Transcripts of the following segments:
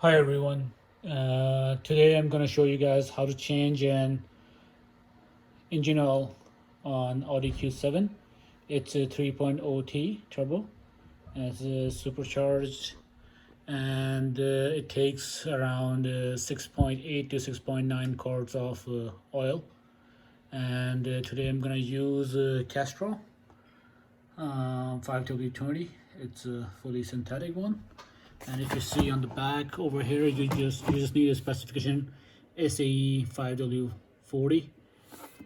Hi everyone. Today I'm going to show you guys how to change an engine oil on Audi Q7. It's a 3.0T turbo and it's supercharged, and it takes around 6.8 to 6.9 quarts of oil. And today I'm going to use Castrol 5W20. It's a fully synthetic one. And if you see on the back over here, you just need a specification SAE 5W40,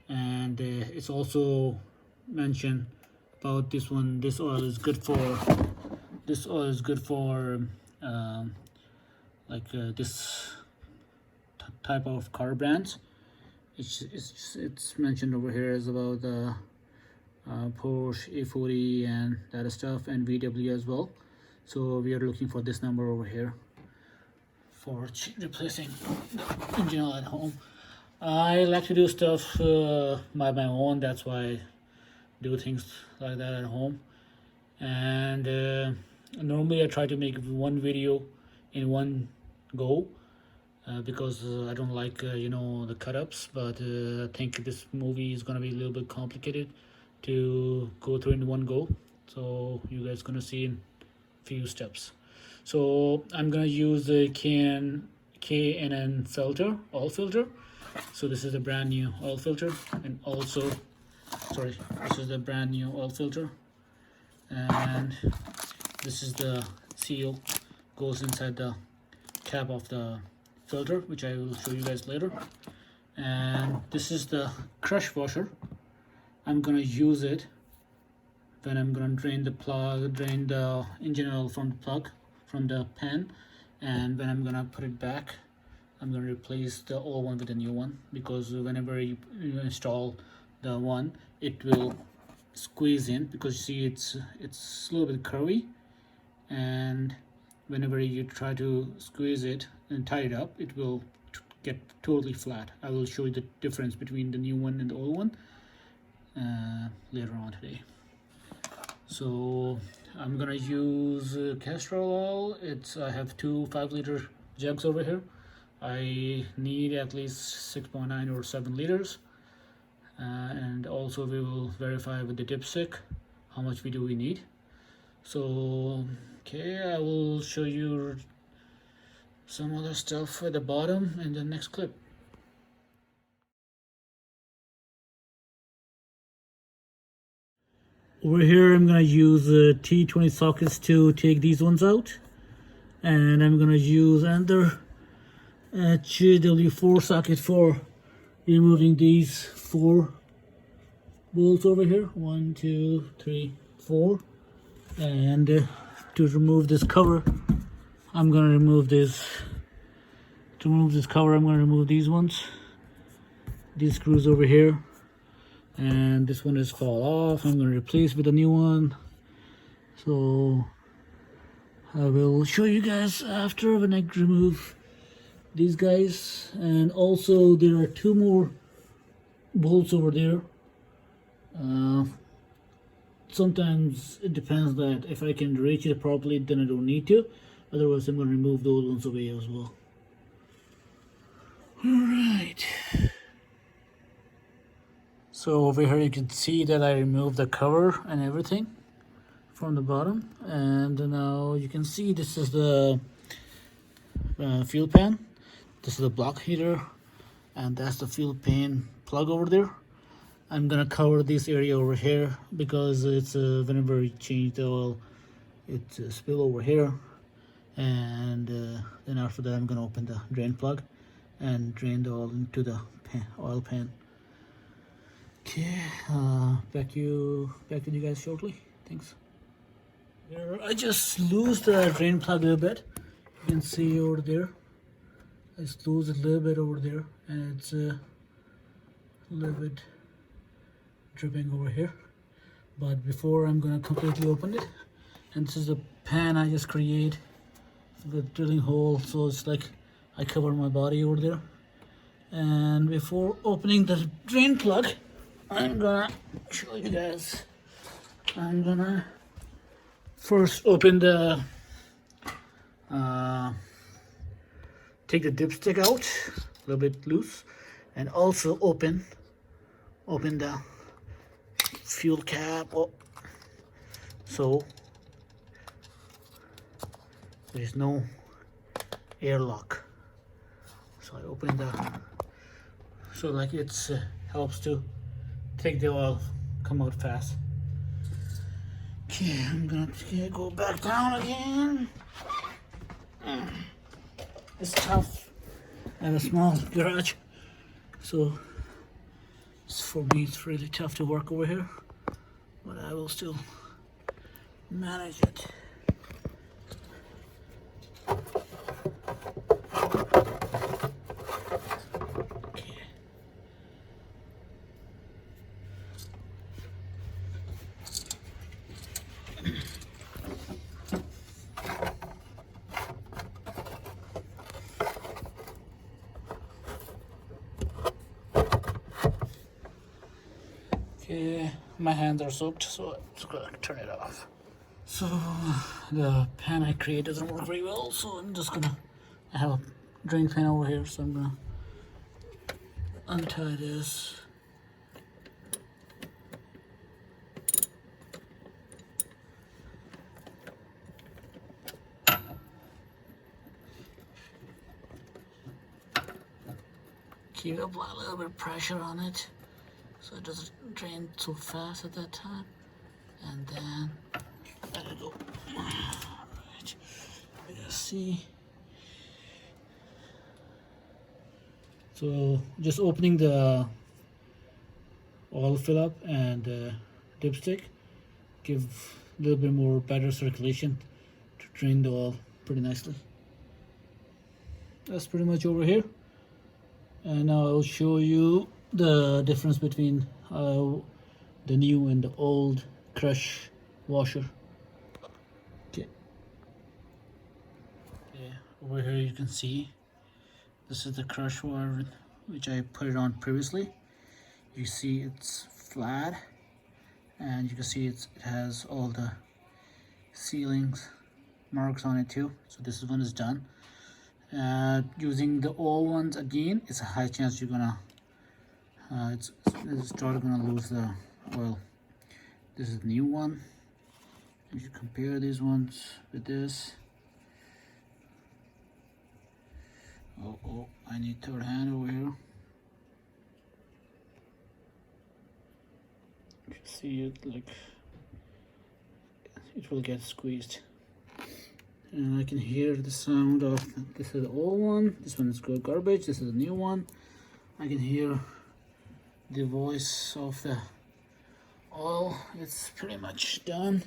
and it's also mentioned about this one. This oil is good for um, this type of car brands. It's mentioned over here as about the Porsche A40 and that stuff, and VW as well. So we are looking for this number over here for replacing the engine oil at home. I like to do stuff by my own. That's why I do things like that at home. And normally I try to make one video in one go because I don't like the cut-ups. But I think this movie is gonna be a little bit complicated to go through in one go. So you guys gonna see in few steps. So I'm gonna use the K&N filter, oil filter. So this is a brand new oil filter, and also, sorry, this is the brand new oil filter, and this is the seal goes inside the cap of the filter, which I will show you guys later. And this is the crush washer. I'm gonna use it when I'm gonna drain the engine oil from the plug, from the pan, and when I'm gonna put it back, I'm gonna replace the old one with a new one, because whenever you install the one, it will squeeze in, because you see it's a little bit curvy, and whenever you try to squeeze it and tie it up, it will get totally flat. I will show you the difference between the new one and the old one later on today. So I'm gonna use Castrol oil. I have two 5-liter jugs over here. I need at least 6.9 or 7 liters, and also we will verify with the dipstick how much we need. So okay, I will show you some other stuff at the bottom in the next clip. Over here I'm gonna use T20 sockets to take these ones out, and I'm gonna use another HW4 socket for removing these 4 bolts over here. 1, 2, 3, 4. And to remove this cover, I'm gonna remove this. To remove this cover, I'm gonna remove these ones, these screws over here, and this one is fall off. I'm gonna replace with a new one. So I will show you guys after when I remove these guys. And also there are 2 more bolts over there. Sometimes it depends that if I can reach it properly, then I don't need to. Otherwise I'm going to remove those ones away as well. Alright, so over here you can see that I removed the cover and everything from the bottom, and now you can see this is the fuel pan. This is the block heater, and that's the fuel pan plug over there. I'm gonna cover this area over here because it's whenever you change the oil, it's spill over here, and then after that I'm gonna open the drain plug and drain the oil into the oil pan. Okay, back to you guys shortly. Thanks. There, I just lose the drain plug a little bit. You can see over there. I just lose it a little bit over there, and it's a little bit dripping over here. But before I'm gonna completely open it, and this is the pan I just create with drilling hole, so it's like I cover my body over there. And before opening the drain plug, I'm gonna show you guys. I'm gonna first open the take the dipstick out a little bit loose, and also open the fuel cap up, so there's no airlock. So I open so like it's helps to take the oil, come out fast. Okay, I'm gonna go back down again. It's tough. I have a small garage, so for me it's really tough to work over here, but I will still manage it. Okay, my hands are soaked, so I'm just gonna turn it off. So the pan I create doesn't work very well, so I have a drain pan over here, so I'm gonna untie this. Keep a little bit of pressure on it, so it doesn't drain so fast at that time, and then let it go. Alright, let's see. So just opening the oil fill up and dipstick give a little bit more better circulation to drain the oil pretty nicely. That's pretty much over here. And now I will show you the difference between the new and the old crush washer. Okay. Over here you can see this is the crush washer which I put it on previously. You see it's flat, and you can see it has all the sealings marks on it too. So this one is done. Using the old ones again, it's a high chance you're gonna it's gonna lose the oil. This is the new one. If you compare these ones with this, oh, I need third hand over here. You can see it, like it will get squeezed. And I can hear the sound of, this is the old one, this one is garbage, this is the new one. I can hear the voice of the oil. It's pretty much done.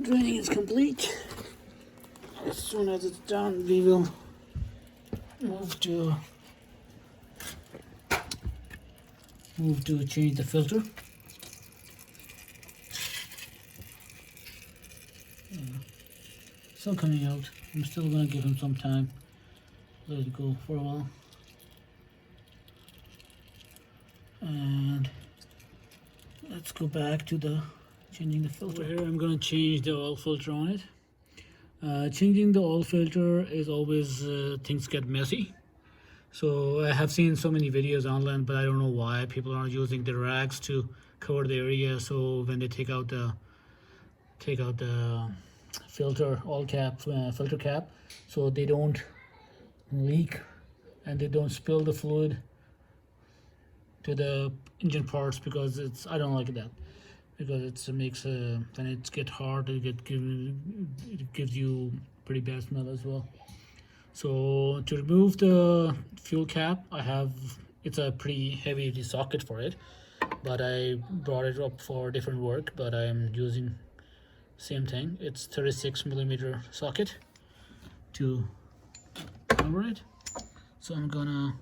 Draining is complete. As soon as it's done, we will move to change the filter. Still coming out. I'm still gonna give him some time. Let it go for a while. And let's go back to the changing the filter. Over here I'm gonna change the oil filter on it. Changing the oil filter is always things get messy. So I have seen so many videos online, but I don't know why people aren't using the rags to cover the area. So when they take out the filter oil cap, filter cap, so they don't leak and they don't spill the fluid to the engine parts, because I don't like that, because it makes when it gets hard, it gives you pretty bad smell as well. So to remove the fuel cap, it's a pretty heavy socket for it, but I brought it up for different work, but I'm using same thing. It's 36mm socket to cover it. So I'm gonna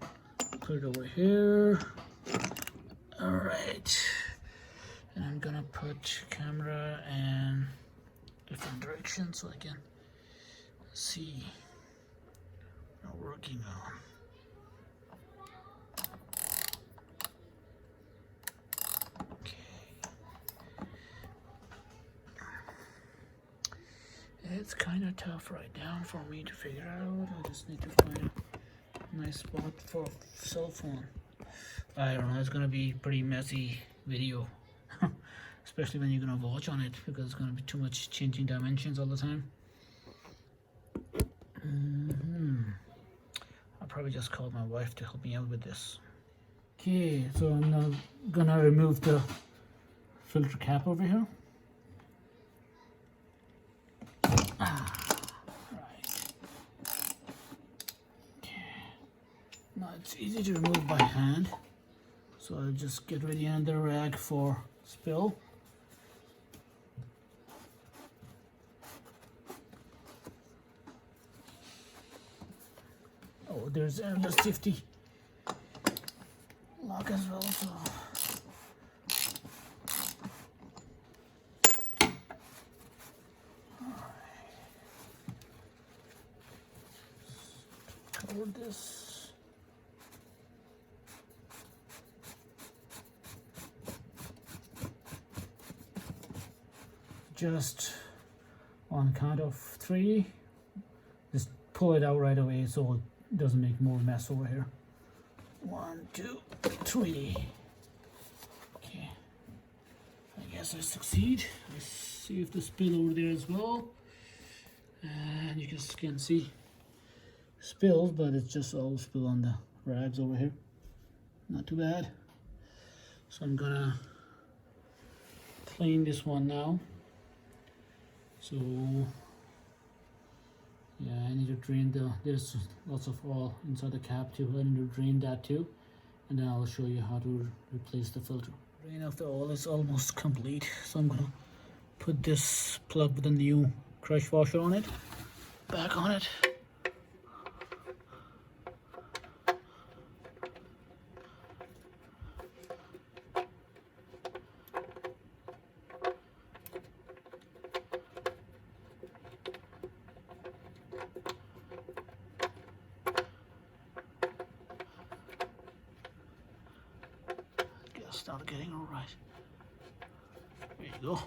put it over here. All right, and I'm gonna put camera in different directions so I can see what I'm working on. It's kind of tough right now for me to figure out. I just need to find a nice spot for a cell phone. I don't know, it's gonna be pretty messy video. Especially when you're gonna watch on it, because it's gonna be too much changing dimensions all the time. I'll probably just call my wife to help me out with this. Okay, so I'm now gonna remove the filter cap over here. Right. Okay. Now it's easy to remove by hand, so I'll just get ready another rag for spill. Oh, there's another safety lock as well, so cover this. Just on count of 3, just pull it out right away so it doesn't make more mess over here. 1, 2, 3. Okay, I guess I succeed. Let's see if the spill over there as well. And you guys can see spills, but it's just all spill on the rags over here. Not too bad. So I'm gonna clean this one now. So yeah, I need to drain there's lots of oil inside the cap too. I need to drain that too, and then I'll show you how to replace the filter. Drain of the oil is almost complete, so I'm gonna put this plug with a new crush washer on it, back on it. Start getting all right. There you go.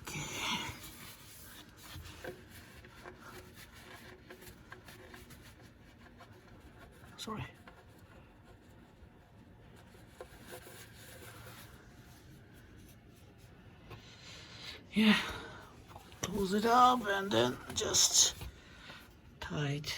Okay. Sorry. Yeah. Close it up and then just tight.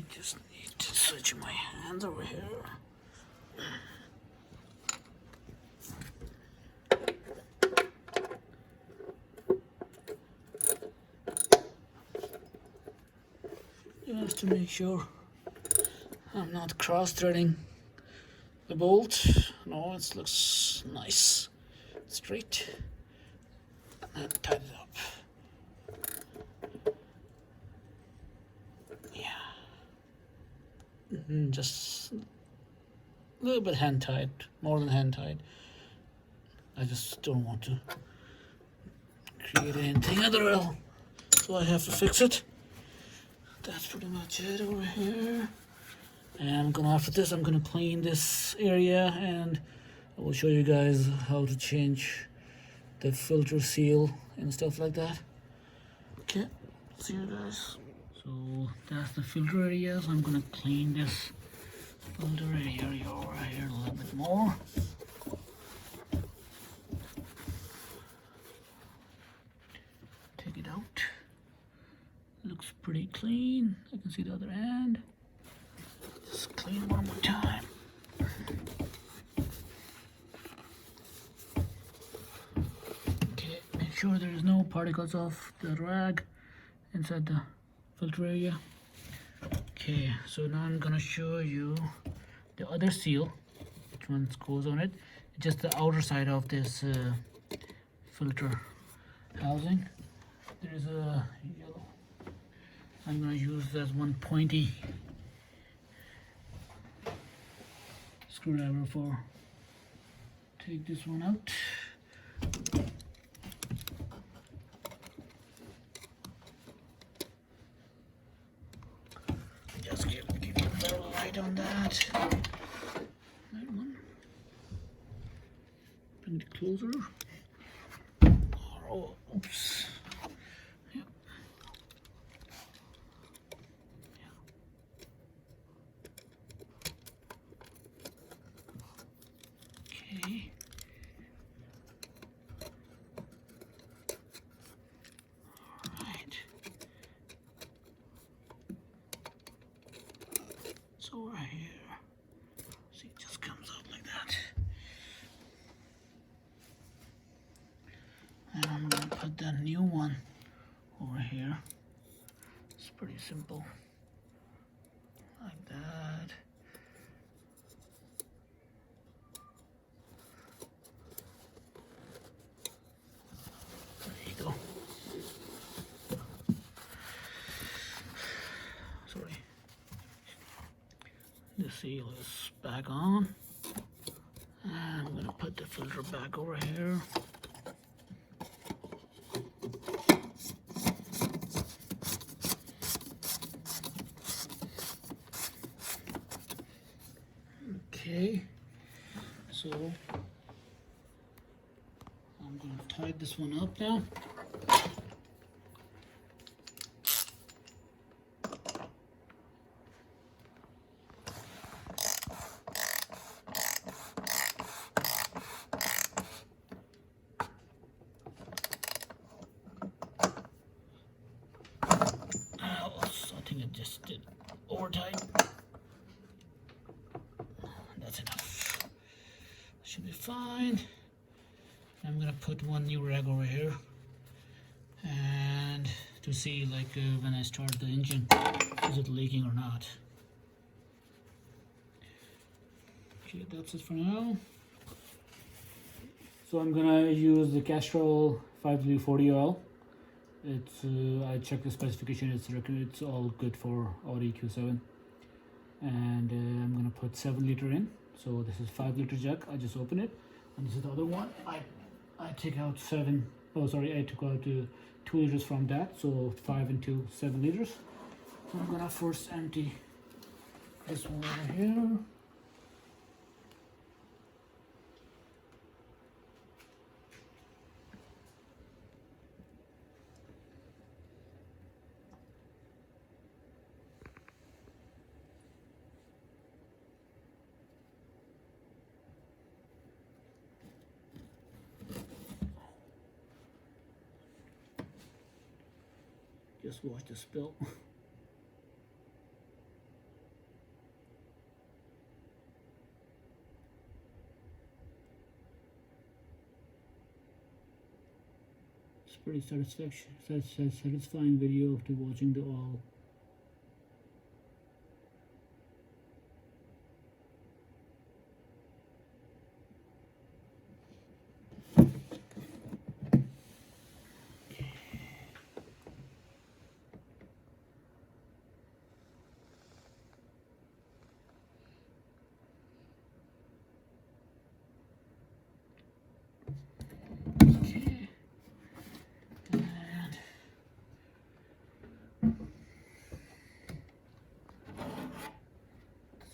Just need to switch my hands over here. Just to make sure I'm not cross-threading the bolt. No, it looks nice, straight. And tight it up. Just a little bit hand tight, more than hand tight. I just don't want to create anything other way, so I have to fix it. That's pretty much it over here. And after this, I'm gonna clean this area, and I will show you guys how to change the filter seal and stuff like that. Okay, see you guys. So that's the filter area, so I'm gonna clean this filter area over here a little bit more. Take it out. Looks pretty clean. I can see the other end. Just clean one more time. Okay, make sure there is no particles of the rag inside the filter area. Okay, so now I'm gonna show you the other seal, which one goes on it. Just the outer side of this filter housing. There is a yellow. I'm gonna use that one pointy screwdriver for take this one out. Just give it a little light on that. That one. Bring it closer. Oh, oops. Yep. Okay. All right. So right here. See, it just comes out like that. And I'm gonna put the new one over here. It's pretty simple. Like that. There you go. Sorry. The seal is back on. And I'm gonna put the filter back over here. Okay, so I'm going to tie this one up now. I think I just did over tight. That's enough. Should be fine. I'm gonna put one new rag over here, and to see like when I start the engine, is it leaking or not. Okay, that's it for now. So I'm gonna use the Castrol 5W40 oil. It's I checked the specification. It's all good for Audi Q7, and I'm gonna put 7 liter in. So this is 5 liter jug. I just open it, and this is the other one. I take out 7. Oh, sorry, I took out 2 liters from that. So 5 and 2, 7 liters. So I'm gonna first empty this one over here. Just watch the spill. It's pretty satisfying video after watching the oil.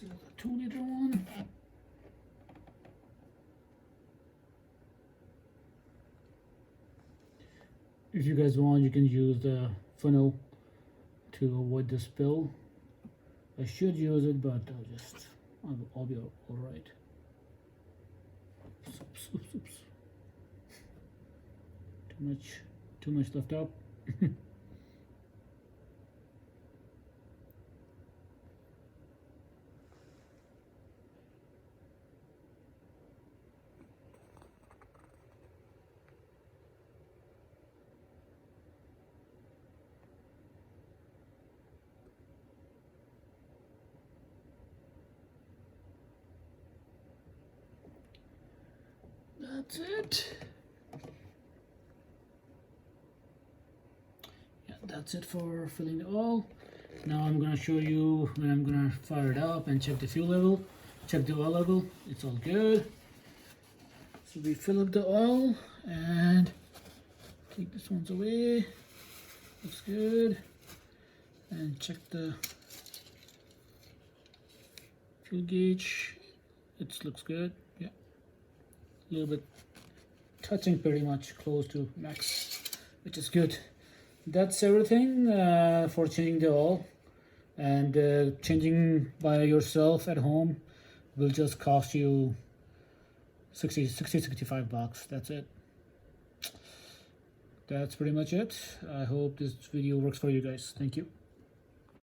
This is a 2 liter one. If you guys want, you can use the funnel to avoid the spill. I should use it, but I'll be all right. Oops, oops, oops. Too much left out. That's it. Yeah, that's it for filling the oil. Now I'm gonna show you when I'm gonna fire it up and check the fuel level. check the oil level, it's all good. So we fill up the oil and take this ones away. Looks good. And check the fuel gauge. It looks good. Yeah, a little bit touching, pretty much close to max, which is good. That's everything for changing the oil. And changing by yourself at home will just cost you 65 bucks. That's it. That's pretty much it. I hope this video works for you guys. Thank you.